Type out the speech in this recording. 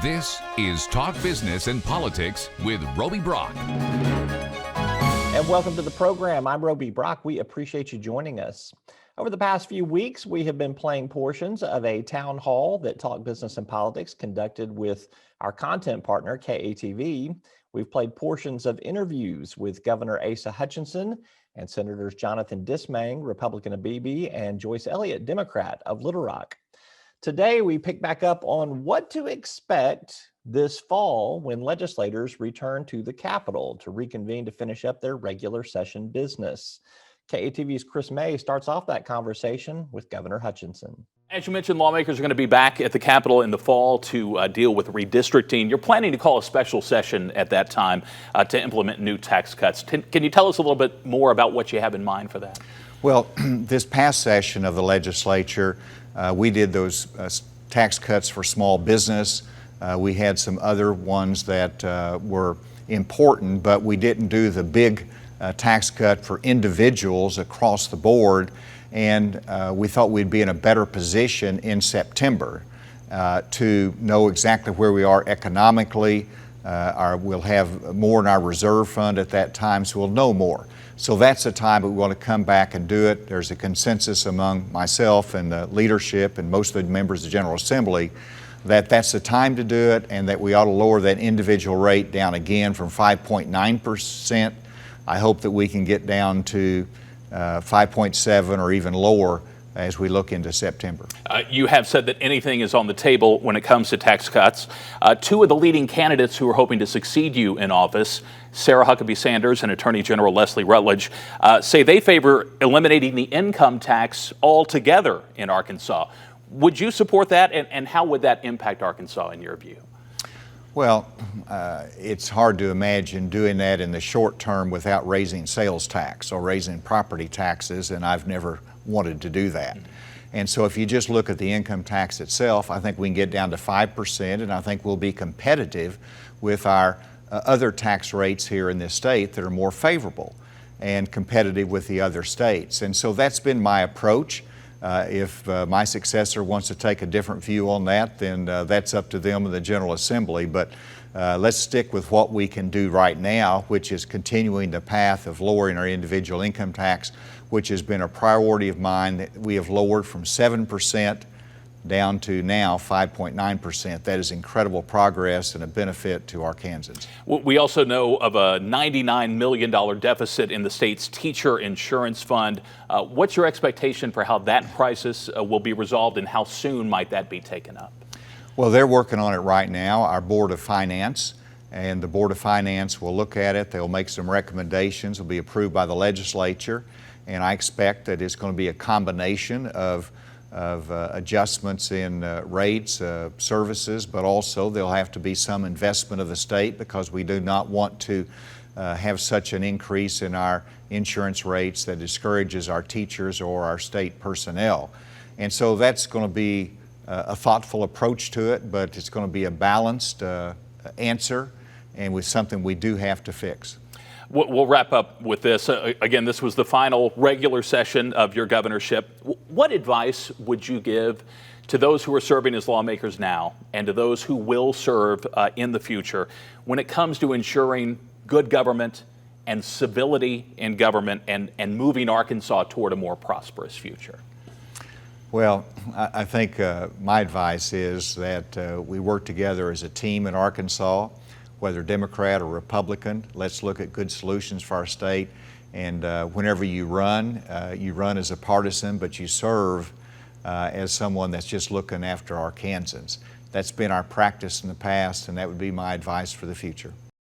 This is Talk Business and Politics with Roby Brock. And welcome to the program. I'm Roby Brock. We appreciate you joining us. Over the past few weeks, we have been playing portions of a town hall that Talk Business and Politics conducted with our content partner, KATV. We've played portions of interviews with Governor Asa Hutchinson and Senators Jonathan Dismang, Republican of Beebe, and Joyce Elliott, Democrat of Little Rock. Today, we pick back up on what to expect this fall when legislators return to the Capitol to reconvene to finish up their regular session business. KATV's Chris May starts off that conversation with Governor Hutchinson. As you mentioned, lawmakers are going to be back at the Capitol in the fall to deal with redistricting. You're planning to call a special session at that time to implement new tax cuts. Can you tell us a little bit more about what you have in mind for that? Well, this past session of the legislature, we did those tax cuts for small business. We had some other ones that were important, but we didn't do the big tax cut for individuals across the board. And we thought we'd be in a better position in September to know exactly where we are economically. We'll have more in our reserve fund at that time, so we'll know more. So that's the time we want to come back and do it. There's a consensus among myself and the leadership and most of the members of the General Assembly that that's the time to do it, and that we ought to lower that individual rate down again from 5.9%. I hope that we can get down to 5.7 or even lower as we look into September. You have said that anything is on the table when it comes to tax cuts. Two of the leading candidates who are hoping to succeed you in office, Sarah Huckabee Sanders and Attorney General Leslie Rutledge, say they favor eliminating the income tax altogether in Arkansas. Would you support that, and how would that impact Arkansas in your view? Well, it's hard to imagine doing that in the short term without raising sales tax or raising property taxes, and I've never wanted to do that. And so if you just look at the income tax itself, I think we can get down to 5%, and I think we'll be competitive with our other tax rates here in this state that are more favorable and competitive with the other states. And so that's been my approach. If my successor wants to take a different view on that, then that's up to them in the General Assembly. But let's stick with what we can do right now, which is continuing the path of lowering our individual income tax, which has been a priority of mine that we have lowered from 7% down to now 5.9%. That is incredible progress and a benefit to Arkansans. We also know of a $99 million deficit in the state's teacher insurance fund. What's your expectation for how that crisis will be resolved, and how soon might that be taken up? Well, they're working on it right now, our Board of Finance, and the Board of Finance will look at it. They'll make some recommendations. It'll be approved by the legislature, and I expect that it's going to be a combination of adjustments in rates, services, but also there'll have to be some investment of the state, because we do not want to have such an increase in our insurance rates that discourages our teachers or our state personnel. And so that's going to be a thoughtful approach to it, but it's going to be a balanced answer, and with something we do have to fix. We'll wrap up with this. Again, this was the final regular session of your governorship. What advice would you give to those who are serving as lawmakers now and to those who will serve in the future when it comes to ensuring good government and civility in government and moving Arkansas toward a more prosperous future? Well, I think my advice is that we work together as a team in Arkansas, whether Democrat or Republican. Let's look at good solutions for our state. And whenever you run as a partisan, but you serve as someone that's just looking after Arkansans. That's been our practice in the past, and that would be my advice for the future.